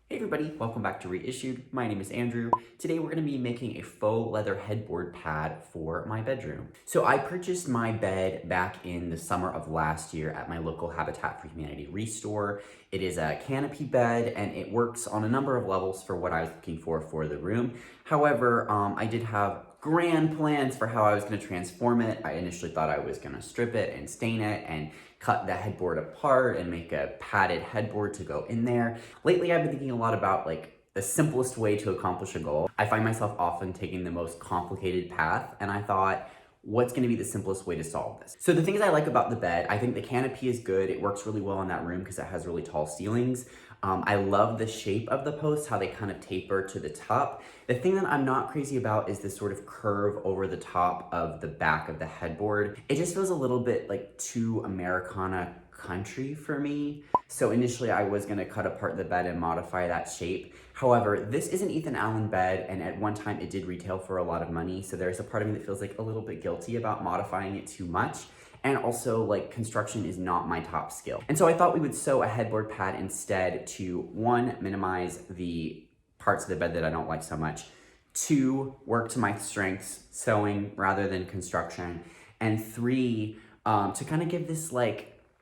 Hey everybody, welcome back to Reissued. My name is Andrew. Today we're going to be making a faux leather headboard pad for my bedroom. So I purchased my bed back in the summer of last year at my local Habitat for Humanity REISSUED. It is a canopy bed and it works on a number of levels for what I was looking for the room. However, I did have grand plans for how I was going to transform it. I initially thought I was going to strip it and stain it and cut the headboard apart and make a padded headboard to go in there. Lately, I've been thinking a lot about the simplest way to accomplish a goal. I find myself often taking the most complicated path, and I thought, what's gonna be the simplest way to solve this? So the things I like about the bed, I think the canopy is good. It works really well in that room because it has really tall ceilings. I love the shape of the posts, how they kind of taper to the top. The thing that I'm not crazy about is this sort of curve over the top of the back of the headboard. It just feels a little bit like too Americana country for me. So initially I was gonna cut apart the bed and modify that shape. However, this is an Ethan Allen bed, and at one time it did retail for a lot of money. So there's a part of me that feels like a little bit guilty about modifying it too much. And also, construction is not my top skill. And so I thought we would sew a headboard pad instead to, one, minimize the parts of the bed that I don't like so much, two, work to my strengths, sewing rather than construction, and three, to kind of give this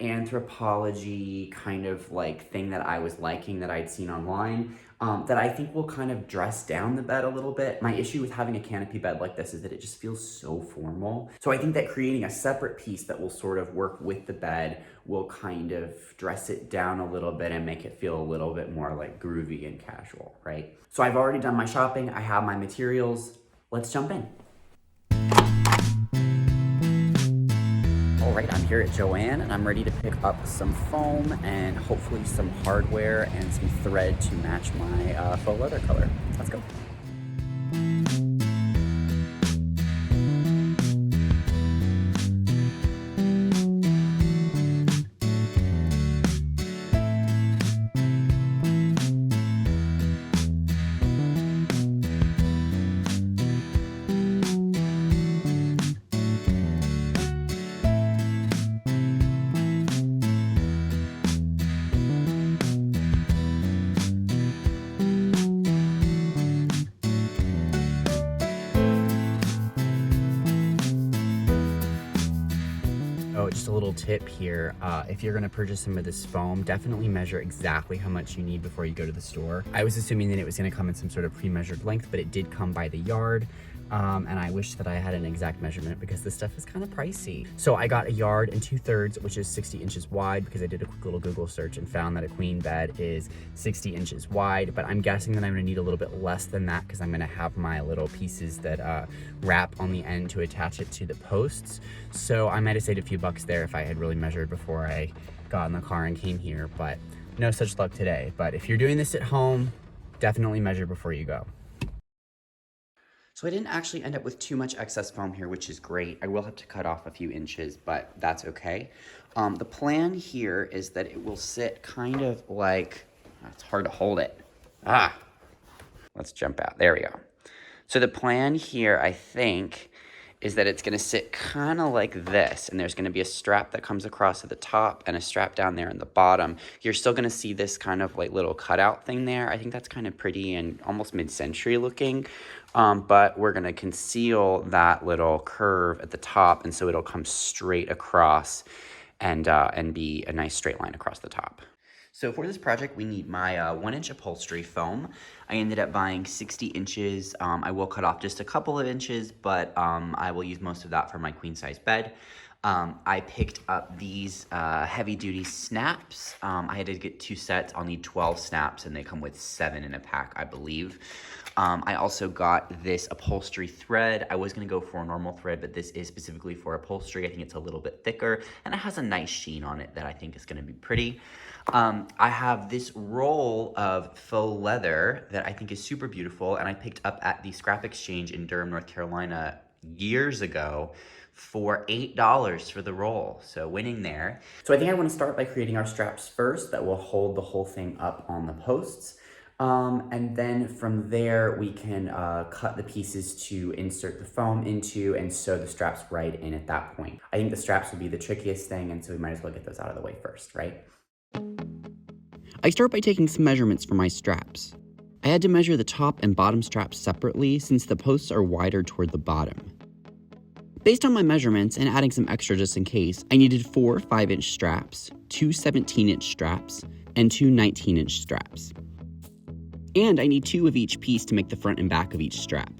Anthropologie kind of thing that I was liking that I'd seen online, that I think will kind of dress down the bed a little bit. My issue with having a canopy bed like this is that it just feels so formal. So I think that creating a separate piece that will sort of work with the bed will kind of dress it down a little bit and make it feel a little bit more groovy and casual, right? So I've already done my shopping, I have my materials, let's jump in. All right, I'm here at Joann and I'm ready to pick up some foam and hopefully some hardware and some thread to match my faux leather color. Let's go. Oh, just a little tip here. If you're gonna purchase some of this foam, definitely measure exactly how much you need before you go to the store. I was assuming that it was gonna come in some sort of pre-measured length, but it did come by the yard. And I wish that I had an exact measurement because this stuff is kind of pricey. So I got 1 2/3, which is 60 inches wide, because I did a quick little Google search and found that a queen bed is 60 inches wide, but I'm guessing that I'm gonna need a little bit less than that because I'm gonna have my little pieces that wrap on the end to attach it to the posts. So I might have saved a few bucks there if I had really measured before I got in the car and came here, but no such luck today. But if you're doing this at home, definitely measure before you go. So I didn't actually end up with too much excess foam here, which is great. I will have to cut off a few inches, but that's okay. The plan here is that it will sit kind of it's hard to hold it. Let's jump out, there we go. So the plan here, I think, is that it's gonna sit kind of like this, and there's gonna be a strap that comes across at the top and a strap down there in the bottom. You're still gonna see this kind of little cutout thing there. I think that's kind of pretty and almost mid-century looking, but we're gonna conceal that little curve at the top, and so it'll come straight across and be a nice straight line across the top. So for this project, we need my 1-inch upholstery foam. I ended up buying 60 inches. I will cut off just a couple of inches, but I will use most of that for my queen size bed. I picked up these heavy duty snaps. I had to get 2 sets. I'll need 12 snaps, and they come with 7 in a pack, I believe. I also got this upholstery thread. I was gonna go for a normal thread, but this is specifically for upholstery. I think it's a little bit thicker, and it has a nice sheen on it that I think is gonna be pretty. I have this roll of faux leather that I think is super beautiful, and I picked up at the Scrap Exchange in Durham, North Carolina years ago for $8 for the roll, so winning there. So I think I want to start by creating our straps first that will hold the whole thing up on the posts. And then from there we can cut the pieces to insert the foam into and sew the straps right in at that point. I think the straps will be the trickiest thing, and so we might as well get those out of the way first, right? I start by taking some measurements for my straps. I had to measure the top and bottom straps separately since the posts are wider toward the bottom. Based on my measurements and adding some extra just in case, I needed 4 5-inch straps, 2 17-inch straps, and 2 19-inch straps. And I need 2 of each piece to make the front and back of each strap.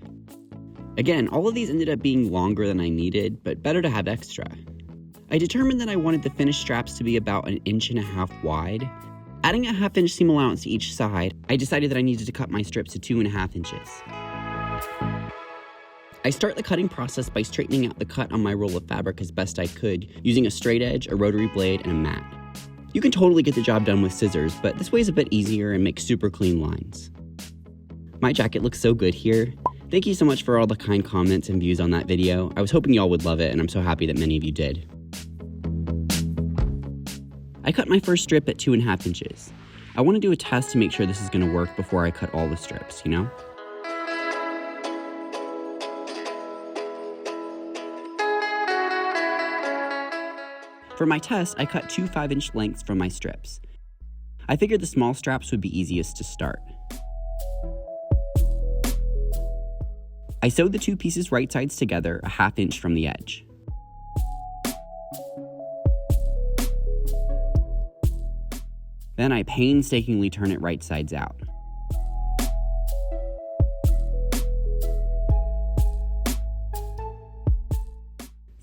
Again, all of these ended up being longer than I needed, but better to have extra. I determined that I wanted the finished straps to be about 1.5 inches wide. Adding a 1/2 inch seam allowance to each side, I decided that I needed to cut my strips to 2.5 inches. I start the cutting process by straightening out the cut on my roll of fabric as best I could, using a straight edge, a rotary blade, and a mat. You can totally get the job done with scissors, but this way is a bit easier and makes super clean lines. My jacket looks so good here. Thank you so much for all the kind comments and views on that video. I was hoping y'all would love it, and I'm so happy that many of you did. I cut my first strip at 2.5 inches. I want to do a test to make sure this is going to work before I cut all the strips, you know? For my test, I cut 2 5-inch lengths from my strips. I figured the small straps would be easiest to start. I sewed the 2 pieces right sides together a 1/2 inch from the edge. Then I painstakingly turn it right sides out.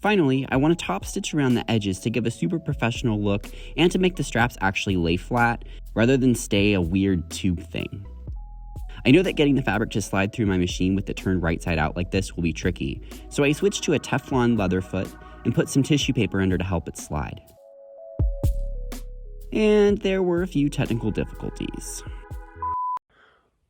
Finally, I want to top stitch around the edges to give a super professional look and to make the straps actually lay flat rather than stay a weird tube thing. I know that getting the fabric to slide through my machine with it turned right side out like this will be tricky, so I switched to a Teflon leather foot and put some tissue paper under to help it slide. And there were a few technical difficulties.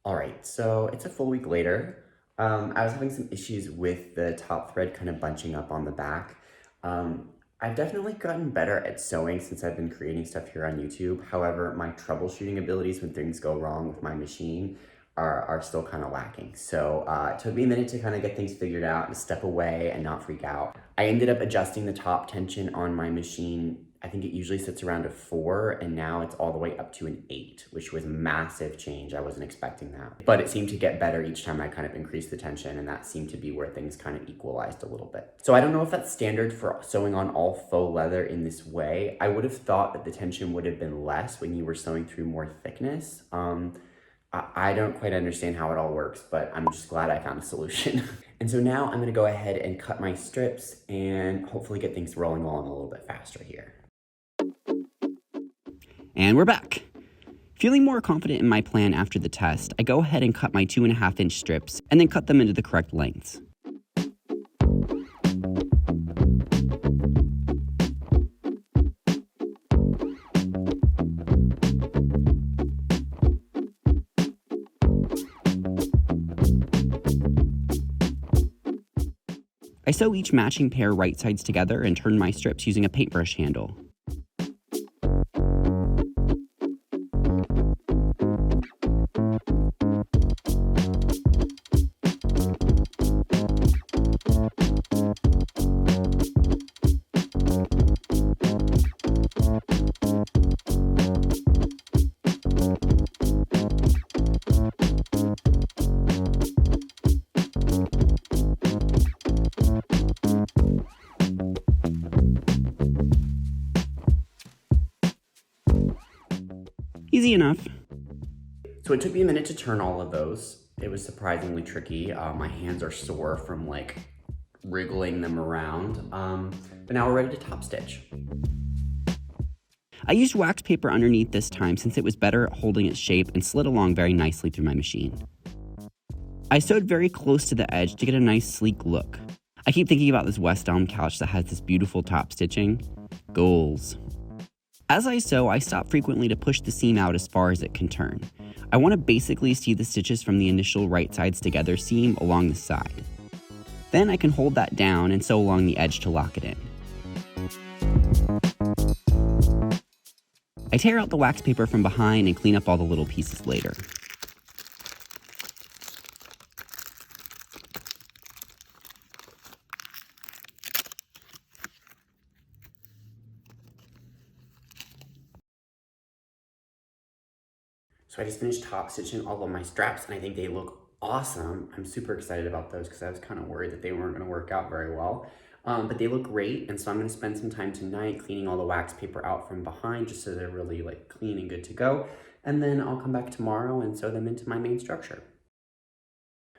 Alright, so it's a full week later. I was having some issues with the top thread kind of bunching up on the back. I've definitely gotten better at sewing since I've been creating stuff here on YouTube. However, my troubleshooting abilities when things go wrong with my machine are still kind of lacking. So it took me a minute to kind of get things figured out and step away and not freak out. I ended up adjusting the top tension on my machine. I think it usually sits around a 4, and now it's all the way up to an 8, which was a massive change. I wasn't expecting that. But it seemed to get better each time I kind of increased the tension, and that seemed to be where things kind of equalized a little bit. So I don't know if that's standard for sewing on all faux leather in this way. I would have thought that the tension would have been less when you were sewing through more thickness. I don't quite understand how it all works, but I'm just glad I found a solution. And so now I'm gonna go ahead and cut my strips and hopefully get things rolling along a little bit faster here. And we're back. Feeling more confident in my plan after the test, I go ahead and cut my 2.5-inch strips and then cut them into the correct lengths. I sew each matching pair right sides together and turn my strips using a paintbrush handle. Easy enough. So it took me a minute to turn all of those. It was surprisingly tricky. My hands are sore from like wriggling them around. But now we're ready to top stitch. I used wax paper underneath this time since it was better at holding its shape and slid along very nicely through my machine. I sewed very close to the edge to get a nice sleek look. I keep thinking about this West Elm couch that has this beautiful top stitching. Goals. As I sew, I stop frequently to push the seam out as far as it can turn. I want to basically see the stitches from the initial right sides together seam along the side. Then I can hold that down and sew along the edge to lock it in. I tear out the wax paper from behind and clean up all the little pieces later. So I just finished top stitching all of my straps and I think they look awesome. I'm super excited about those because I was kind of worried that they weren't going to work out very well. But they look great, and so I'm going to spend some time tonight cleaning all the wax paper out from behind just so they're really like clean and good to go. And then I'll come back tomorrow and sew them into my main structure.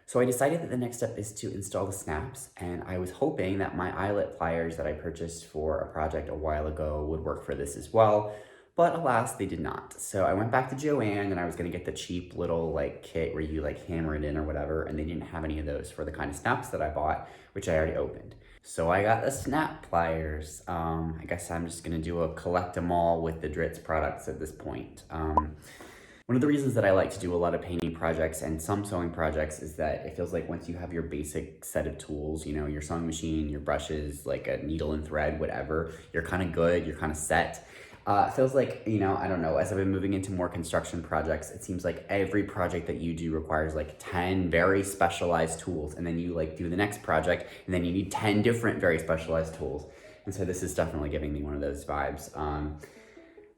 So I decided that the next step is to install the snaps, and I was hoping that my eyelet pliers that I purchased for a project a while ago would work for this as well. But alas, they did not. So I went back to Joann and I was gonna get the cheap little like kit where you like hammer it in or whatever, and they didn't have any of those for the kind of snaps that I bought, which I already opened. So I got the snap pliers. I guess I'm just gonna do a collect them all with the Dritz products at this point. One of the reasons that I like to do a lot of painting projects and some sewing projects is that it feels like once you have your basic set of tools, you know, your sewing machine, your brushes, like a needle and thread, whatever, you're kind of good, you're kind of set. It feels like, you know, I don't know, as I've been moving into more construction projects, it seems like every project that you do requires like 10 very specialized tools, and then you like do the next project and then you need 10 different very specialized tools. And so this is definitely giving me one of those vibes.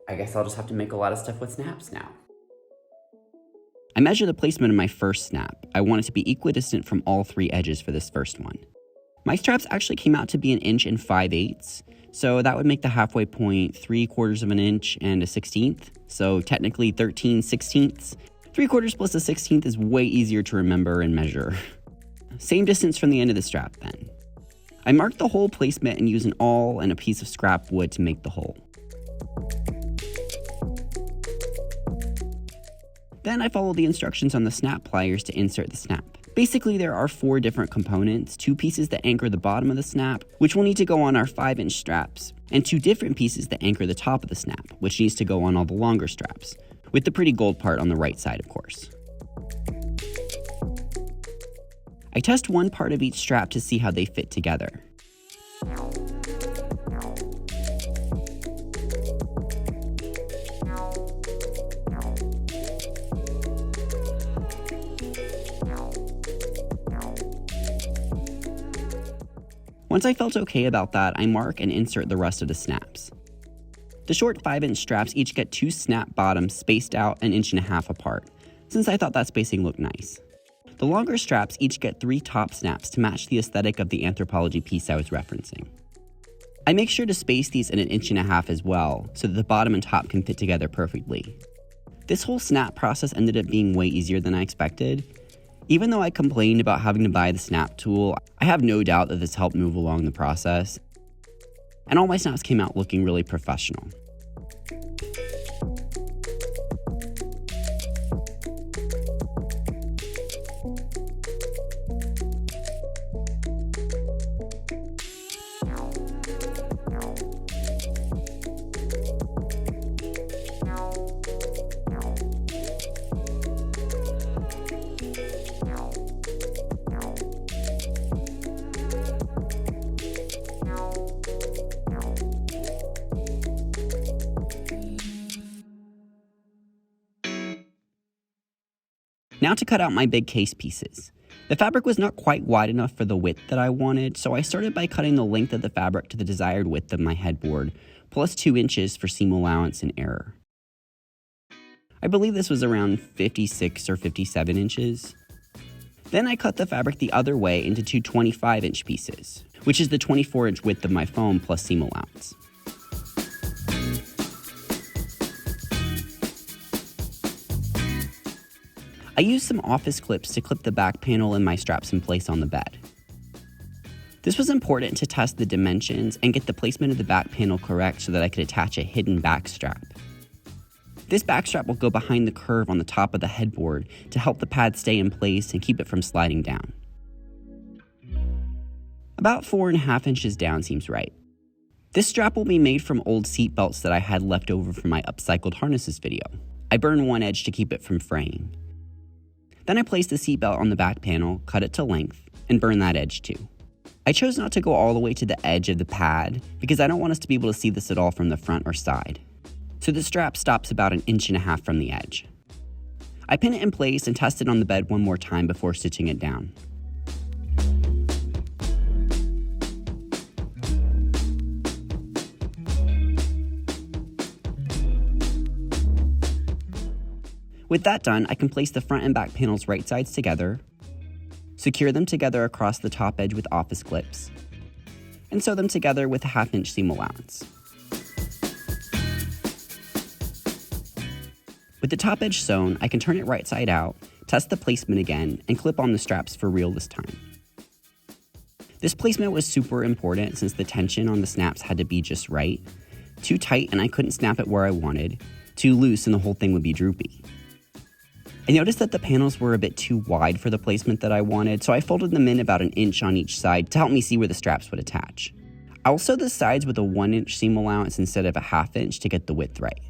I guess I'll just have to make a lot of stuff with snaps now. I measured the placement of my first snap. I want it to be equidistant from all 3 edges for this first one. My straps actually came out to be 1 inch and 5/8, so that would make the halfway point 3/4 of an inch and a 1/16, so technically 13/16. 3/4 plus a 1/16 is way easier to remember and measure. Same distance from the end of the strap then. I marked the hole placement and used an awl and a piece of scrap wood to make the hole. Then I followed the instructions on the snap pliers to insert the snap. Basically, there are 4 different components, 2 pieces that anchor the bottom of the snap, which will need to go on our 5-inch straps, and 2 different pieces that anchor the top of the snap, which needs to go on all the longer straps, with the pretty gold part on the right side, of course. I test one part of each strap to see how they fit together. Once I felt okay about that, I mark and insert the rest of the snaps. The short 5-inch straps each get 2 snap bottoms spaced out 1.5 inches apart, since I thought that spacing looked nice. The longer straps each get 3 top snaps to match the aesthetic of the Anthropologie piece I was referencing. I make sure to space these at 1.5 inches as well, so that the bottom and top can fit together perfectly. This whole snap process ended up being way easier than I expected. Even though I complained about having to buy the snap tool, I have no doubt that this helped move along the process, and all my snaps came out looking really professional. Now to cut out my big case pieces. The fabric was not quite wide enough for the width that I wanted, so I started by cutting the length of the fabric to the desired width of my headboard, plus 2 inches for seam allowance and error. I believe this was around 56 or 57 inches. Then I cut the fabric the other way into 2 25-inch pieces, which is the 24-inch width of my foam plus seam allowance. I used some office clips to clip the back panel and my straps in place on the bed. This was important to test the dimensions and get the placement of the back panel correct so that I could attach a hidden back strap. This back strap will go behind the curve on the top of the headboard to help the pad stay in place and keep it from sliding down. About 4.5 inches down seems right. This strap will be made from old seat belts that I had left over from my upcycled harnesses video. I burned one edge to keep it from fraying. Then I placed the seatbelt on the back panel, cut it to length, and burned that edge too. I chose not to go all the way to the edge of the pad because I don't want us to be able to see this at all from the front or side. So the strap stops about 1.5 inches from the edge. I pin it in place and test it on the bed one more time before stitching it down. With that done, I can place the front and back panels right sides together, secure them together across the top edge with office clips, and sew them together with a 1/2-inch seam allowance. With the top edge sewn, I can turn it right side out, test the placement again, and clip on the straps for real this time. This placement was super important since the tension on the snaps had to be just right. Too tight and I couldn't snap it where I wanted, too loose and the whole thing would be droopy. I noticed that the panels were a bit too wide for the placement that I wanted, so I folded them in about 1 inch on each side to help me see where the straps would attach. I will sew the sides with a 1-inch seam allowance instead of a 1/2 inch to get the width right.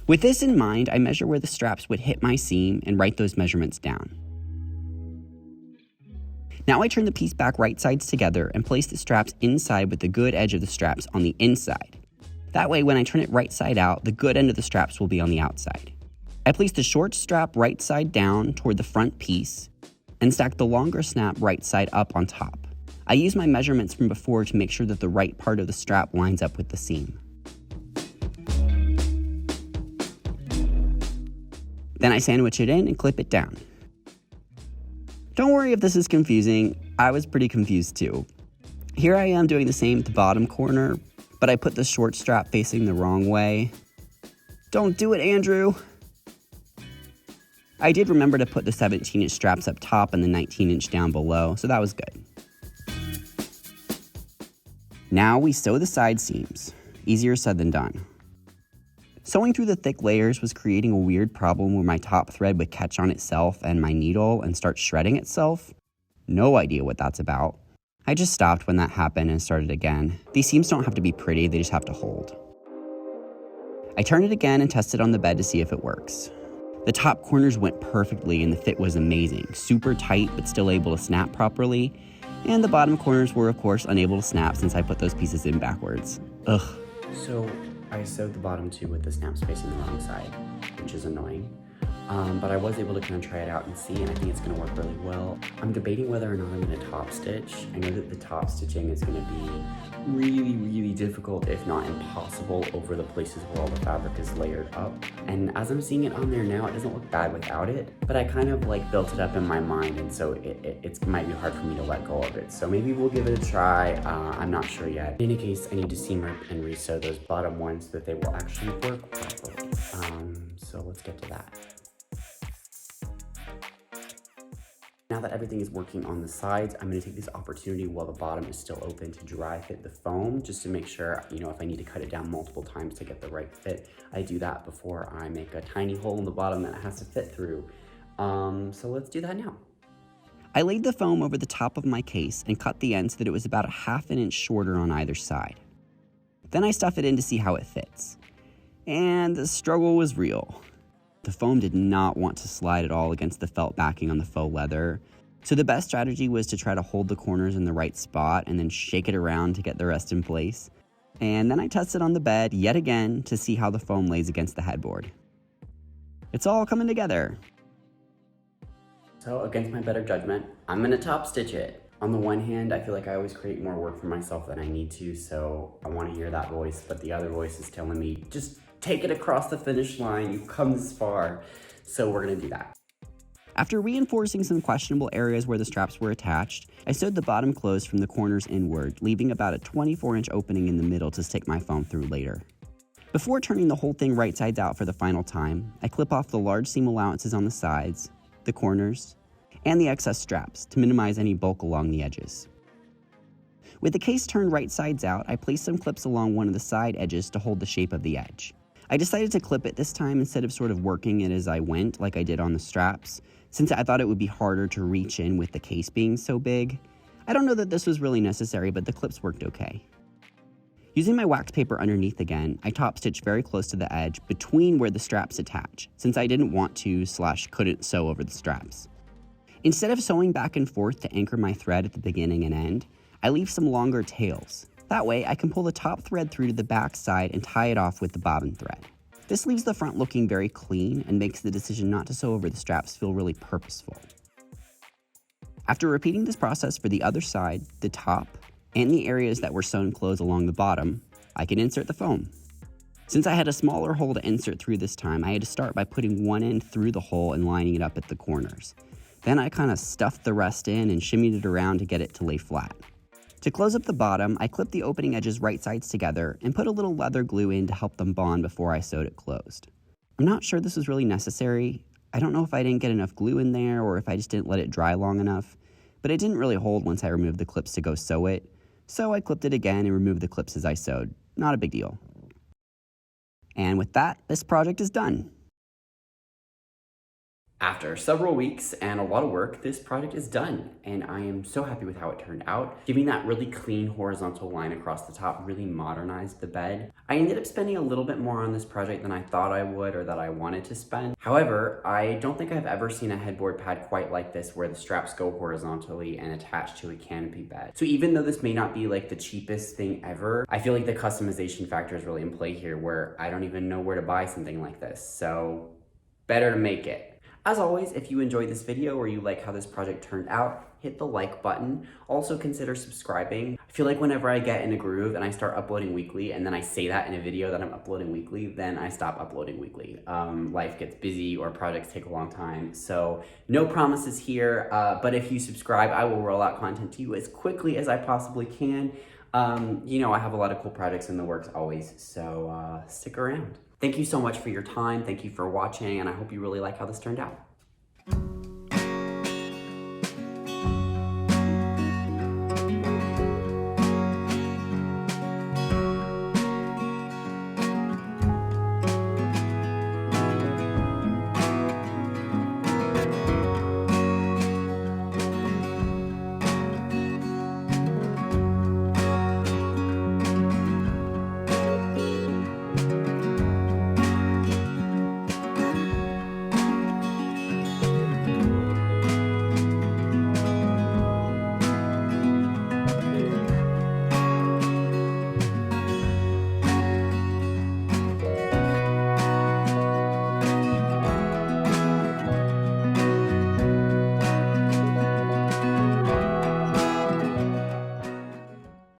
With this in mind, I measure where the straps would hit my seam and write those measurements down. Now I turn the piece back right sides together and place the straps inside with the good edge of the straps on the inside. That way, when I turn it right side out, the good end of the straps will be on the outside. I place the short strap right side down toward the front piece and stack the longer snap right side up on top. I use my measurements from before to make sure that the right part of the strap lines up with the seam. Then I sandwich it in and clip it down. Don't worry if this is confusing, I was pretty confused too. Here I am doing the same at the bottom corner, but I put the short strap facing the wrong way. Don't do it, Andrew! I did remember to put the 17-inch straps up top and the 19-inch down below, so that was good. Now we sew the side seams. Easier said than done. Sewing through the thick layers was creating a weird problem where my top thread would catch on itself and my needle and start shredding itself. No idea what that's about. I just stopped when that happened and started again. These seams don't have to be pretty, they just have to hold. I turn it again and test it on the bed to see if it works. The top corners went perfectly and the fit was amazing, super tight but still able to snap properly. And the bottom corners were of course unable to snap since I put those pieces in backwards. Ugh. So I sewed the bottom two with the snaps facing the wrong side, which is annoying. But I was able to kind of try it out and see, and I think it's going to work really well. I'm debating whether or not I'm going to top stitch. I know that the top stitching is going to be really, really difficult, if not impossible, over the places where all the fabric is layered up. And as I'm seeing it on there now, it doesn't look bad without it, but I kind of like built it up in my mind, and so it might be hard for me to let go of it. So maybe we'll give it a try. I'm not sure yet. In any case, I need to seam rip and re-sew those bottom ones so that they will actually work properly. So let's get to that. Now that everything is working on the sides, I'm going to take this opportunity while the bottom is still open to dry fit the foam, just to make sure, if I need to cut it down multiple times to get the right fit, I do that before I make a tiny hole in the bottom that it has to fit through. So let's do that now. I laid the foam over the top of my case and cut the end so that it was about a 1/2 inch shorter on either side. Then I stuff it in to see how it fits. And the struggle was real. The foam did not want to slide at all against the felt backing on the faux leather, so the best strategy was to try to hold the corners in the right spot and then shake it around to get the rest in place. And then I tested on the bed yet again to see how the foam lays against the headboard. It's all coming together. So against my better judgment, I'm gonna top stitch it. On the one hand, I feel like I always create more work for myself than I need to, so I want to hear that voice, but the other voice is telling me, just take it across the finish line, you've come this far. So we're gonna do that. After reinforcing some questionable areas where the straps were attached, I sewed the bottom closed from the corners inward, leaving about a 24-inch opening in the middle to stick my foam through later. Before turning the whole thing right sides out for the final time, I clip off the large seam allowances on the sides, the corners, and the excess straps to minimize any bulk along the edges. With the case turned right sides out, I placed some clips along one of the side edges to hold the shape of the edge. I decided to clip it this time instead of sort of working it as I went like I did on the straps, since I thought it would be harder to reach in with the case being so big. I don't know that this was really necessary, but the clips worked okay. Using my wax paper underneath again, I top stitched very close to the edge between where the straps attach, since I didn't want to / couldn't sew over the straps. Instead of sewing back and forth to anchor my thread at the beginning and end, I leave some longer tails. That way, I can pull the top thread through to the back side and tie it off with the bobbin thread. This leaves the front looking very clean and makes the decision not to sew over the straps feel really purposeful. After repeating this process for the other side, the top, and the areas that were sewn closed along the bottom, I can insert the foam. Since I had a smaller hole to insert through this time, I had to start by putting one end through the hole and lining it up at the corners. Then I kind of stuffed the rest in and shimmied it around to get it to lay flat. To close up the bottom, I clipped the opening edges right sides together and put a little leather glue in to help them bond before I sewed it closed. I'm not sure this was really necessary. I don't know if I didn't get enough glue in there or if I just didn't let it dry long enough, but it didn't really hold once I removed the clips to go sew it, so I clipped it again and removed the clips as I sewed. Not a big deal. And with that, this project is done. After several weeks and a lot of work, this project is done, and I am so happy with how it turned out. Giving that really clean horizontal line across the top really modernized the bed. I ended up spending a little bit more on this project than I thought I would or that I wanted to spend. However, I don't think I've ever seen a headboard pad quite like this where the straps go horizontally and attach to a canopy bed. So even though this may not be like the cheapest thing ever, I feel like the customization factor is really in play here where I don't even know where to buy something like this. So better to make it. As always, if you enjoyed this video or you like how this project turned out, hit the like button. Also consider subscribing. I feel like whenever I get in a groove and I start uploading weekly and then I say that in a video that I'm uploading weekly, then I stop uploading weekly. Life gets busy or projects take a long time. So no promises here, but if you subscribe, I will roll out content to you as quickly as I possibly can. You know, I have a lot of cool projects in the works always, so stick around. Thank you so much for your time. Thank you for watching, and I hope you really like how this turned out.